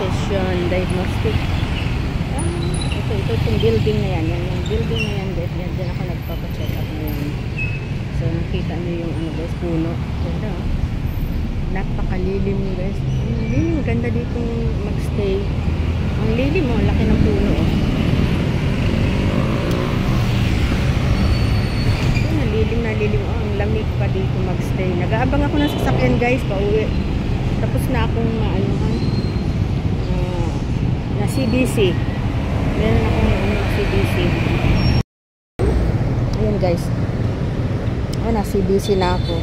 Precision Diagnostic. Ito itong building na yan. Yung building na yan guys. Diyan ako nagpapacheck up ngayon. So nakita nyo yung ano guys, puno. Ganda oh. Napakalilim guys. Ang lilim, ganda dito magstay. Ang lilim oh, laki ng puno oh. Nalilim oh, ang lamig pa dito magstay. Nag-aabang ako ng sasakyan guys, pauwi. Tapos na akong na CBC. Meron akong na CBC. Ayan guys. Na CBC na ako.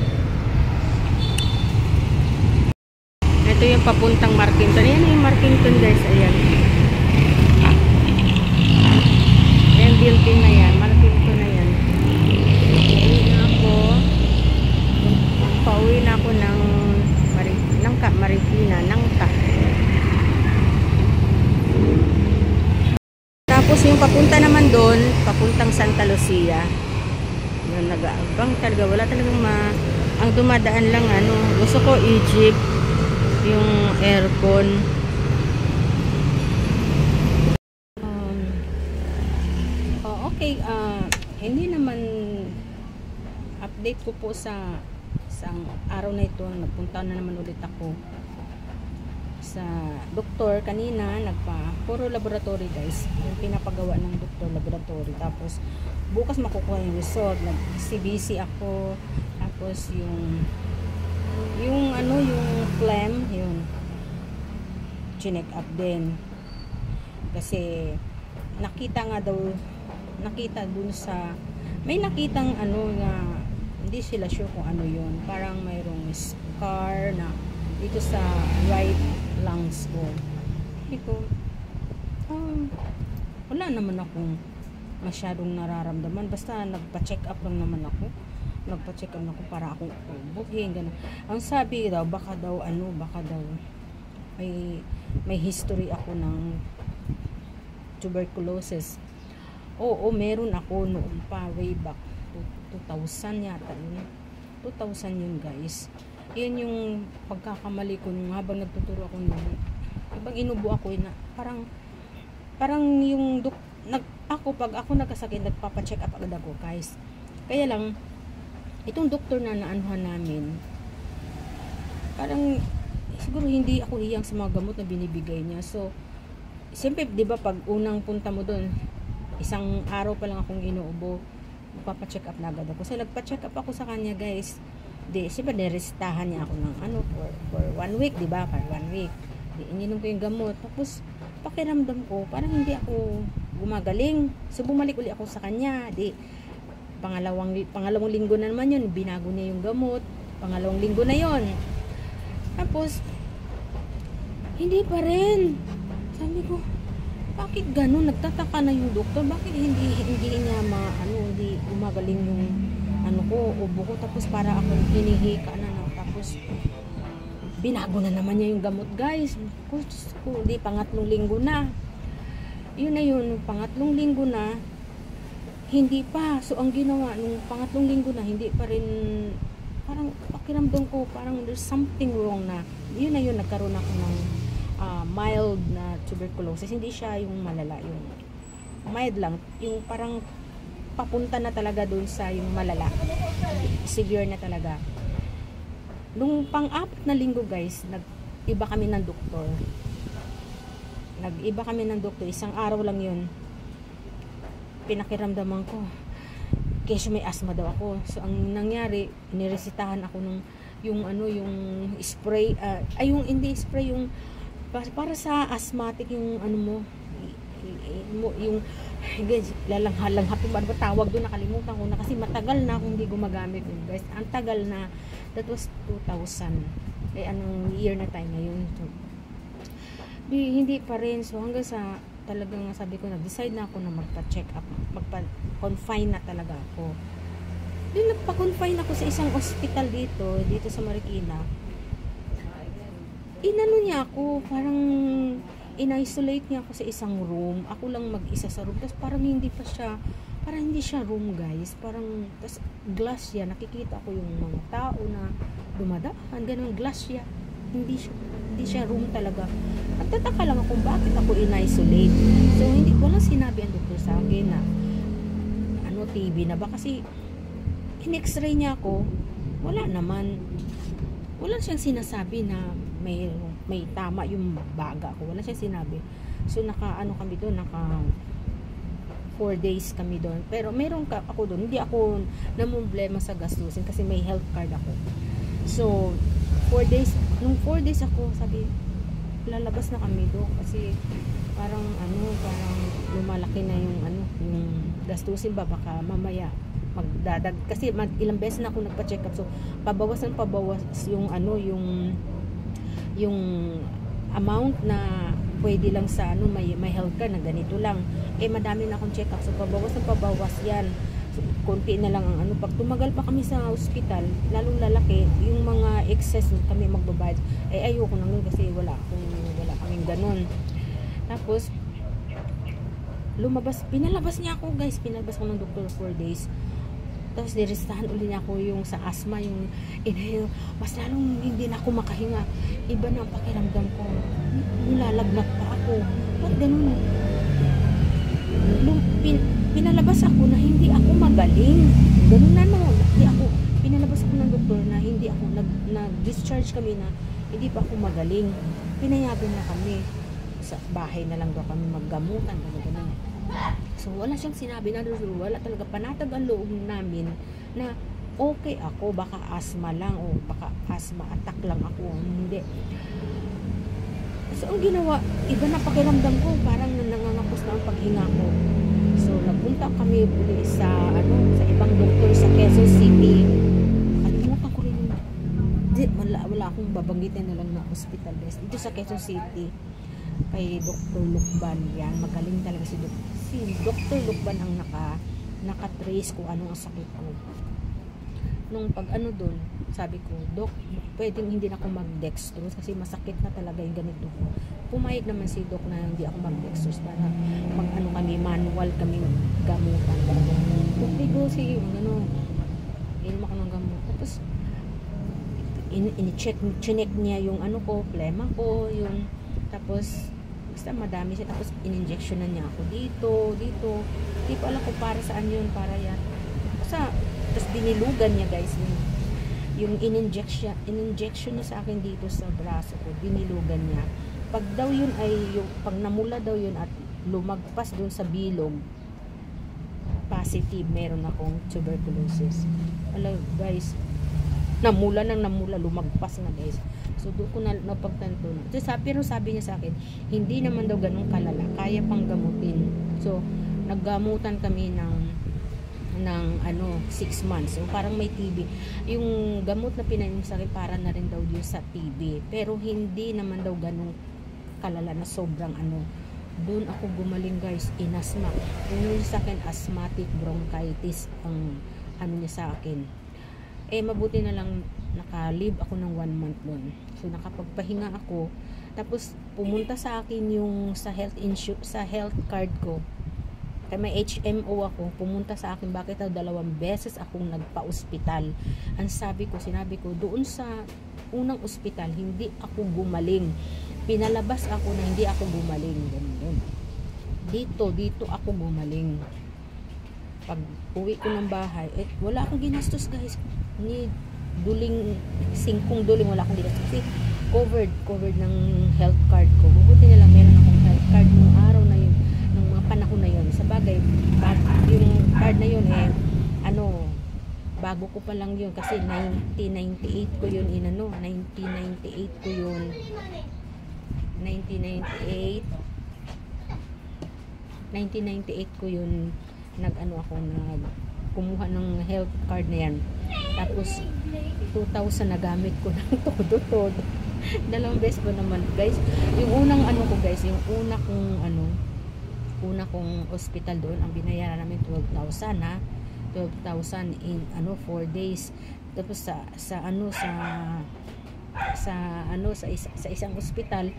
Ito yung papuntang Markinton. Ayan yung Markinton guys. Ayan. Ayan building na yan. Markinton na yan. Pauwi na ako ng Marikina, Nangka. Tapos yung papunta naman doon, papuntang Santa Lucia. Yun, nag-aabang talaga. Wala talagang ang dumadaan lang ano. Gusto ko Egypt, yung aircon. Okay, hindi naman update ko po sa isang araw na ito. Nagpunta na naman ulit ako sa doktor kanina. Puro laboratory guys, yung pinapagawa ng doktor, laboratory. Tapos bukas makukuha yung result. Nag CBC ako. Tapos yung phlegm, yun chinek up din kasi nakita dun sa may nakitang nga hindi sila sure kung ano yun. Parang mayroong scar na dito sa right lungs ko. Hindi ko wala naman akong masyadong nararamdaman. Basta nagpa-check up lang naman ako. Nagpa-check up ako para akong buhin, gano'n. Ang sabi daw, baka daw may history ako ng tuberculosis. Oo, meron ako noon pa, way back 2000 yata yun. 2000 yun guys. Yan yung pagkakamali ko nung habang nagtuturo ako noon. Habang inubo ako na parang yung pag ako nagkasakit, nagpapacheck up agad ako guys. Kaya lang itong doktor na naanuhan namin, parang siguro hindi ako hiyang sa mga gamot na binibigay niya. So siyempre 'di ba pag unang punta mo doon, isang araw pa lang akong inuubo, magpapacheck up na agad ako. So nagpa-check up ako sa kanya guys. Siyempre niresetahan niya ako ng for 1 week, 'di ba? For 1 week. Ininom ko yung gamot. Tapos pakiramdam ko parang hindi ako gumagaling. So bumalik uli ako sa kanya. Pangalawang linggo na naman yun, binago niya yung gamot. Pangalawang linggo na yon. Tapos hindi pa rin. Sabi ko, bakit ganun? Nagtataka na yung doktor. Bakit hindi niya hindi gumagaling yung ubo ko. Tapos para ako hinihika na. Tapos binago na naman niya yung gamot guys. Hindi, pangatlong linggo na. Yun na yun, pangatlong linggo na, hindi pa. So ang ginawa nung pangatlong linggo na, hindi pa rin, parang pakiramdam ko parang there's something wrong na. Yun na yun, nagkaroon ako ng mild na tuberculosis. Hindi siya yung malala, yung mild lang, yung parang papunta na talaga dun sa yung malala, severe na talaga. Nung pang-apat na linggo guys, nag-iba kami ng doktor. Isang araw lang yun. Pinakiramdaman ko, kesyo may asthma daw ako. So ang nangyari, niresitahan ako nung yung spray, hindi spray, yung para sa asthmatic, yung yung lalanghapin ba tawag doon, nakalimutan ko na kasi matagal na akong hindi gumagamit yun guys. Ang tagal na. That was 2000. Anong year na tayo ngayon? So, hindi pa rin. So hanggang sa talagang sabi ko, nag-decide na ako na magpa-check up, magpa-confine na talaga ako. Nagpa-confine ako sa isang hospital dito sa Marikina. Inano niya ako, parang in-isolate niya ako sa isang room. Ako lang mag-isa sa room. Tapos parang hindi siya room guys. Parang, tapos glass siya. Nakikita ko yung mga tao na dumadaan. Ganun, glass siya. Hindi hindi siya room talaga. Nagtataka lang ako bakit ako in-isolate. So walang sinabi ang doktor sa akin na ano, TB na ba, kasi in-x-ray niya ako, wala naman. Wala siyang sinasabi na may tama yung baga ko. Wala siyang sinabi. So naka-ano kami doon, naka 4 days kami doon. Pero meron ako doon, hindi ako namumblema sa gastusin kasi may health card ako. So 4 days, nung 4 days ako, sabi, lalabas na kami doon kasi parang parang lumalaki na yung yung gastusin ba, baka mamaya magdadag, kasi ilang beses na ako nagpa-check up. So pabawas yung yung amount na pwede lang sa may health card na ganito lang. Madami na akong check up, so pabawas yan. So, konti na lang ang pag tumagal pa kami sa hospital, lalong lalaki yung mga excess kami magbabayad. Ayoko na nun kasi wala kaming ganun. Tapos pinalabas niya ako, guys. Pinalabas ko ng doktor 4 days. Tapos diristahan uli niya ako yung sa asthma, yung inhale. Mas lalong hindi na ako makahinga. Iba na ang pakiramdam ko. Nilalagnat pa ako. Ba't ganun? Pinalabas ako na hindi ako magaling. Ganun na pinalabas ako ng doktor na hindi ako nag-discharge kami na hindi pa ako magaling. Pinayagan na kami. Sa bahay na lang daw kami maggamutan. Ganun. So wala siyang sinabi na wala talaga, panatag ang loob namin na okay ako, baka asthma lang o baka asthma attack lang ako. Hindi. So ang ginawa, iba na pakiramdam ko, parang nangangapos na ang paghinga ko. So nagpunta kami uli sa ibang doktor sa Quezon City. Kalimutan ko rin wala akong babanggitin na lang na hospital best dito sa Quezon City kay Dr. Lukban. Yan, magaling talaga si Dr. Lukban ang naka-trace ko anong ang sakit ko. Nung doon, sabi ko, Dok, pwedeng hindi na ako mag-dextrose kasi masakit na talaga yung ganito ko. Pumayag naman si Dok na hindi ako mag-dextrose para kami, manual kami gamutan. Okay go, sige, inom ako ng gamot. Tapos chinek niya yung plema ko, yung tapos basta madami siya, tapos in-injection na niya ako dito. Hindi ko alam kung para saan yun, para yan. Tapos binilugan niya, guys, yung in-injection niya sa akin dito sa braso ko, binilugan niya. Pag daw yun pag namula daw yun at lumagpas dun sa bilog, positive, meron akong tuberculosis. Alam, guys, namula, lumagpas na, guys. So doon ko napagtanto na. Pero sabi niya sa akin, hindi naman daw ganun kalala, kaya pang gamutin. So naggamutan kami ng 6 months. So parang may TB. Yung gamot na pinainom sa akin para na rin daw yun sa TB. Pero hindi naman daw ganun kalala na sobrang Doon ako gumaling, guys, in asthma. Yung sa akin, asthmatic bronchitis ang niya sa akin. Mabuti na lang naka-leave ako ng 1 month doon. So nakapagpahinga ako. Tapos pumunta sa akin yung sa health card ko. Kaya may HMO ako, pumunta sa akin, bakit 2 beses akong nagpa-ospital. Sinabi ko, doon sa unang ospital, hindi ako gumaling. Pinalabas ako na hindi ako gumaling. Ganun. Dito ako gumaling. Pag uwi ko ng bahay, wala akong ginastos, guys. Ni singkong duling, wala akong ginastos. Kasi covered ng health card ko. Bubuti na lang meron akong health card nung araw na yun, nung mga panahon na yun. Sa bagay, yung card na yun bago ko pa lang yun kasi 1998 ko yun 1998 ko yun 1998 ko yun kumuha ng health card na yan. Tapos 2000 nagamit ko ng todo. 2 beses ko naman, guys. Yung unang ko, guys, yung una kong hospital doon, ang binayaran namin 12,000 ha. 12,000 in 4 days. Tapos sa isang hospital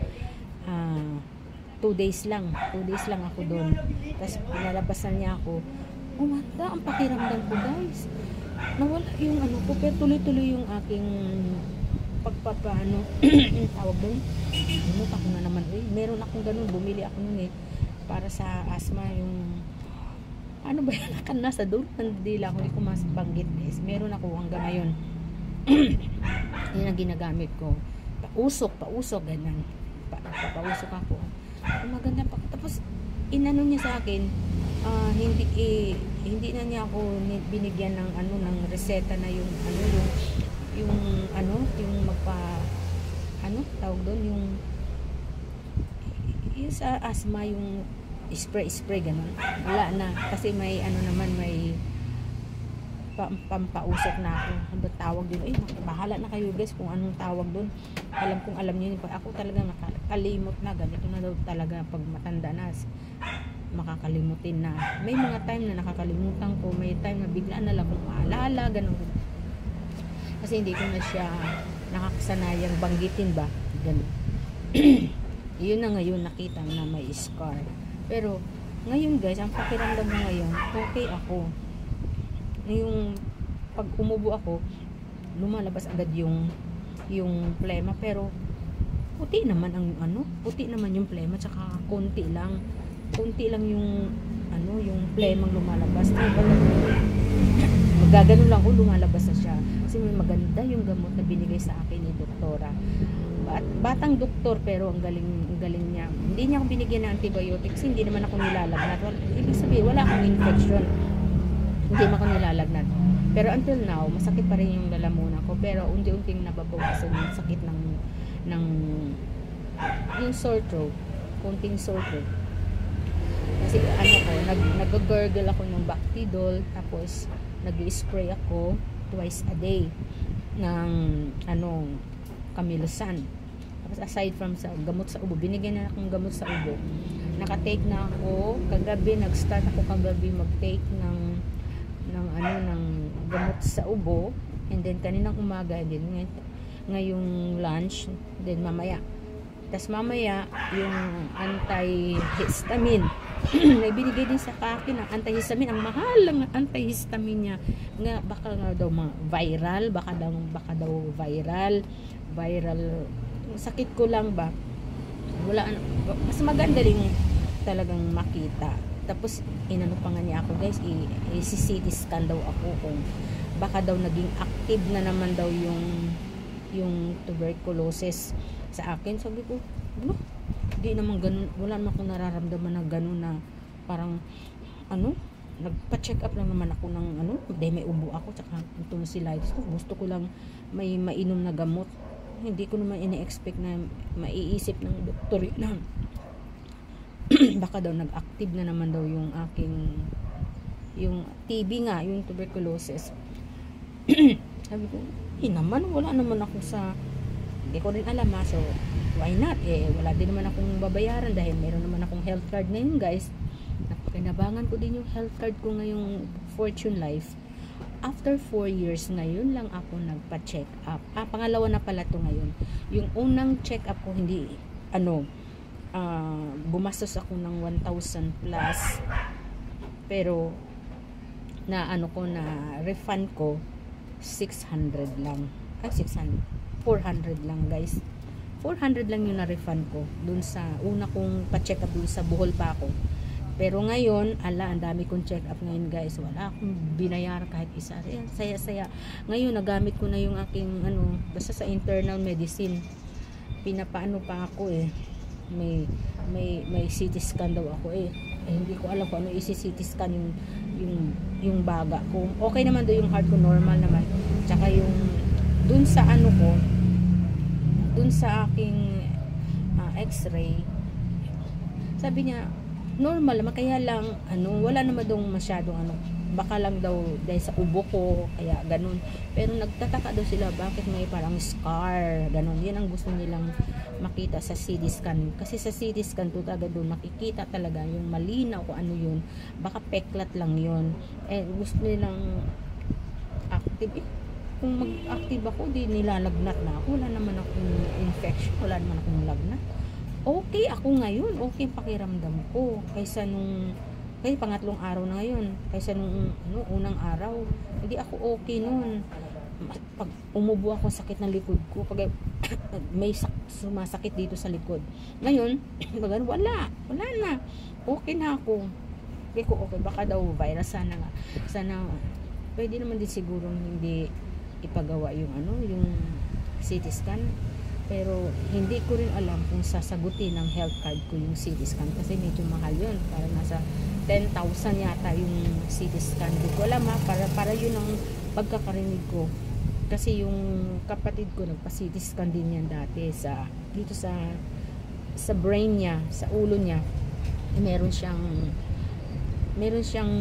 2 days lang ako doon. Tapos pinalabasan niya ako. Umanda ang pakiramdam ko, guys. Nawala yung ko, pero tuloy-tuloy yung aking pagpapaano tawag doon, limutan ko na naman, meron akong ganun, bumili ako nun para sa asthma, yung ano ba yun, nasa doon ng dila ko, hindi ko mas banggit guys, meron ako hanggang ngayon. Yun ang ginagamit ko, pausok ganun, pausok ako, maganda pa. Tapos inano niya sa akin, hindi na niya ako binigyan ng ng reseta na yung tawag doon, yung sa asthma, yung spray ganun, wala na, kasi may may pampausok na ako. Ano tawag din? Bahala na kayo guys kung anong tawag doon. Alam niyo yun. Ako talaga nakakalimot na. Ganito na daw talaga pag matanda na. Makakalimutin na. May mga time na nakakalimutan ko. May time na bigla na lang kung maalala. Ganun. Kasi hindi ko na siya nakakasanayang banggitin ba. Ganun. Yun na ngayon nakita na may scar. Pero ngayon guys, ang pakiramdam mo ngayon, okay ako. Yung pag umubo ako, lumalabas agad yung plema, pero puti naman yung plema, tsaka konti lang yung yung plemang lumalabas. Magagano lang ko, lumalabas na siya kasi may maganda yung gamot na binigay sa akin ni doktora. Batang doktor, pero ang galing niya. Hindi niya ako binigyan ng antibiotics, hindi naman ako nilalagnat. Ibig sabihin, wala akong infection. Hindi mo ako nilalagnat. Pero until now, masakit pa rin yung lalamunan ko. Pero unti-unting nababawasan yung sakit ng yung sore throat. Konting sore throat. Kasi nag-gurgle ako ng Bactidol. Tapos, nag-spray ako twice a day ng Camilosan. Tapos aside from sa gamot sa ubo, binigyan na akong gamot sa ubo. Naka-take na ako kagabi, nag-start ako kagabi mag-take ng gamot sa ubo, and then kaninang umaga, and then ngayong lunch, then mamaya. Tapos mamaya yung antihistamine. Nagbinigay din sa akin ang antihistamine, ang mahal ng antihistamine niya. Baka daw viral, baka daw viral. Sakit ko lang ba? Wala, mas maganda rin talagang makita. Tapos inano pa nga niya ako guys, i-CT scan daw ako kung baka daw naging active na naman daw yung tuberculosis sa akin. Sabi ko, di naman ganun, wala naman akong nararamdaman na ganun, na parang nagpa-check up lang naman ako ng may ubo ako, tsaka tonsillitis ko. Gusto ko lang may mainom na gamot. Hindi ko naman ini-expect na maiisip ng doktor na baka daw nag-active na naman daw yung aking yung TB nga, yung tuberculosis. Sabi ko, naman, wala naman ako hindi ko rin alam so why not? Wala din naman akong babayaran dahil meron naman akong health card ngayon guys. Napakinabangan ko din yung health card ko ngayong Fortune Life. After 4 years ngayon lang ako nagpa-check up. Pangalawa na pala to ngayon. Yung unang check up ko, hindi gumastos ako ng 1,000 plus, pero na refund ko 600 lang. 400 lang guys. 400 lang yung na-refund ko dun sa una kong pa-check up dun sa Bohol pa ako. Pero ngayon, ang dami kong check up ngayon guys. Wala akong binayaran kahit isa. Saya-saya. Ngayon, nagamit ko na yung aking basta sa internal medicine. Pinapaano pa ako may CT scan daw ako hindi ko alam kung ano CT scan yung baga ko. Okay naman daw yung heart ko, normal naman. Tsaka yung dun sa dun sa aking x-ray, sabi niya normal naman, kaya lang wala naman daw masyadong baka lang daw dahil sa ubo ko kaya ganun. Pero nagtataka daw sila bakit may parang scar, ganun. Yan ang gusto nilang makita sa CT scan, kasi sa CT scan to talaga doon makikita talaga yung malinaw kung ano yun. Baka peklat lang yun, gusto nilang active. Kung mag-active ako, di nilalagnat na ako. Wala naman akong infection, wala naman akong lagnat. Okay ako ngayon, okay pakiramdam ko kaysa pangatlong araw na ngayon, kaysa nung unang araw. Hindi ako okay noon. pag umubo ako, sakit ng likod ko, pag may sumasakit dito sa likod. Ngayon, wala na, okay na ako. Okay, baka daw virus, sana pwede naman din sigurong hindi ipagawa yung yung CT scan, pero hindi ko rin alam kung sasagutin ng health card ko yung CT scan kasi medyo mahal yun, para nasa 10,000 yata yung CT scan. Hindi ko alam para yun ang pagkakarinig ko, kasi yung kapatid ko nagpa-CT scan din yan dati dito sa brain niya, sa ulo niya. Meron siyang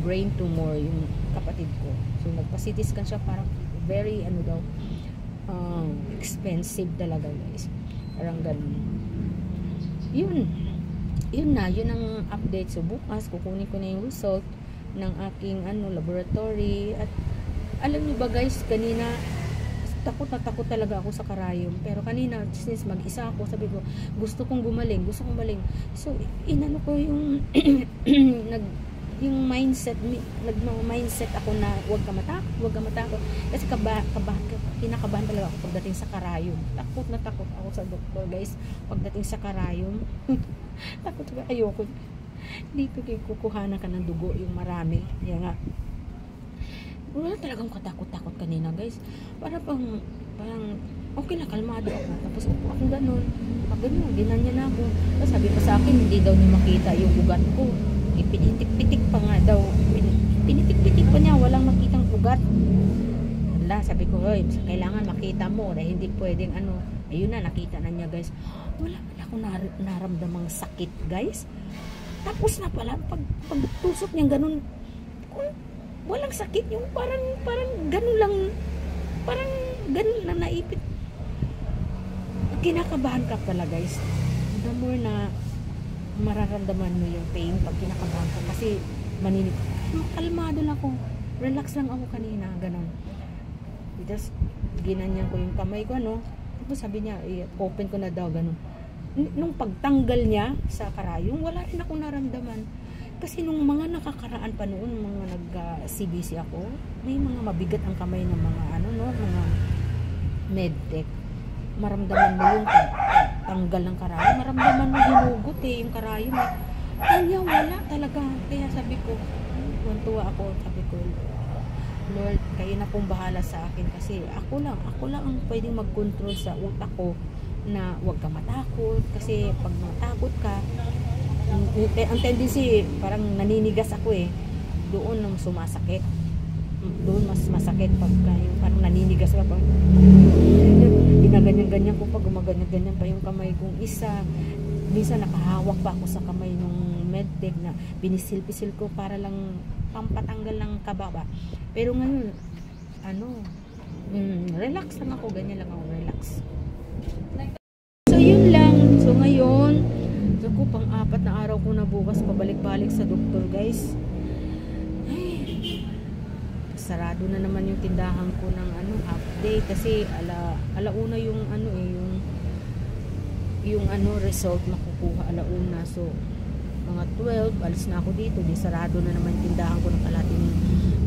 brain tumor yung kapatid ko, so nagpa-CT scan siya, parang very expensive talaga guys, parang ganun. Yun ang update. So bukas kukunin ko na yung result ng aking laboratory. At alam niyo ba guys, kanina takot talaga ako sa karayom, pero kanina since mag-isa ako, sabi ko gusto kong gumaling. So inano ko yung yung mindset ako na huwag ka matakot, kasi kinakabahan talaga ako pagdating sa karayom. Takot ako sa doktor guys pagdating sa karayom. Takot ako, ayoko dito, kukuhanan ka ng dugo yung marami. Yan nga, wala talagang katakot kanina guys, parang okay lang, kalmado ako. Tapos upo ako ganun, pag ganun, ginanya na ako. Tapos sabi pa sa akin, hindi daw niya makita yung ugat ko. Pinitik-pitik pa nga daw, pinitik-pitik pa niya, walang makitang ugat. Wala, sabi ko, hoy, kailangan makita mo, dahil hindi pwedeng ayun na, nakita na niya guys. Wala akong naramdamang sakit guys. Tapos na pala, pag tusok niya ganun, walang sakit, yung parang ganun lang naipit. Kinakabahan ka pala guys. The more na mararamdaman mo yung pain pag kinakabahan ka, kasi maninig. Kalmado lang ako, relax lang ako kanina, ganun. Tapos ginanyan ko yung kamay ko, tapos sabi niya, open ko na daw, ganun. Nung pagtanggal niya sa karayong, wala rin akong naramdaman. Kasi nung mga nakakaraan pa noon, mga nag-CBC ako, may mga mabigat ang kamay ng mga mga medtech. Maramdaman mo yung tanggal ng karayom, maramdaman mo hinugot yung karayom. Kanya wala talaga. Kaya sabi ko, tuwa ako, sabi ko, Lord, kayo na pong bahala sa akin, kasi ako lang ang pwedeng mag-control sa utak ko na huwag ka matakot, kasi pag matakot ka, ang tendency, parang naninigas ako doon nang sumasakit. Doon mas masakit pagka yung parang naninigas ka pa. Ginaganyan-ganyan ko pa, gumaganyan-ganyan pa yung kamay kong isa. Minsan nakahawak pa ako sa kamay ng medtech na binisil-pisil ko para lang pampatanggal ng kababa. Pero ngayon, relax lang ako, ganyan lang ako, relax. So yun lang. So ngayon, ko pang-4 na araw ko na bukas pabalik-balik sa doktor guys. Ay, sarado na naman yung tindahan ko ng update, kasi alauna yung yung result makukuha alauna. So mga 12 alis na ako dito, di sarado na naman yung tindahan ko ng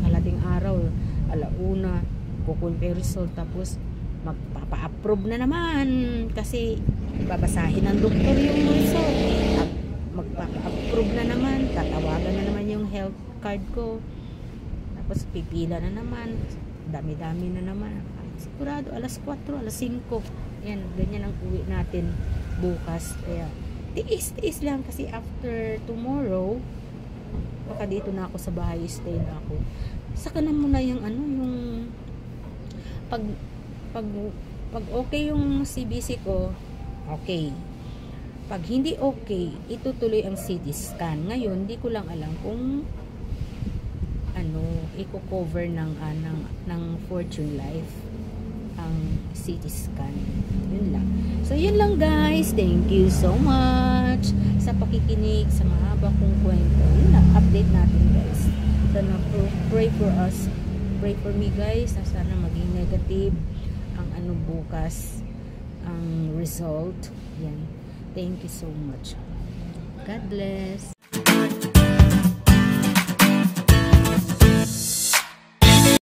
kalating araw. Alauna kukuha yung result, tapos magpapa-approve na naman, kasi babasahin ng doktor yung result at magpapa-approve na naman, tatawagan na naman yung health card ko, tapos pipila na naman, dami-dami na naman. Sigurado alas 4, alas 5 yan, ganyan ang uwi natin bukas. Kaya tiis lang, kasi after tomorrow baka dito na ako sa bahay, stay na ako. Saka na muna yung yung pag okay yung CBC ko, okay. Pag hindi okay, itutuloy ang CT scan. Ngayon, di ko lang alam kung i-cover ng Fortune Life ang CT scan. Yun lang. So, yun lang guys. Thank you so much sa pakikinig sa mahaba kong kwento. Yun lang, update natin guys. Sana pray for us. Pray for me guys, na sana maging negative ang bukas ang result. Yan. Thank you so much. God bless.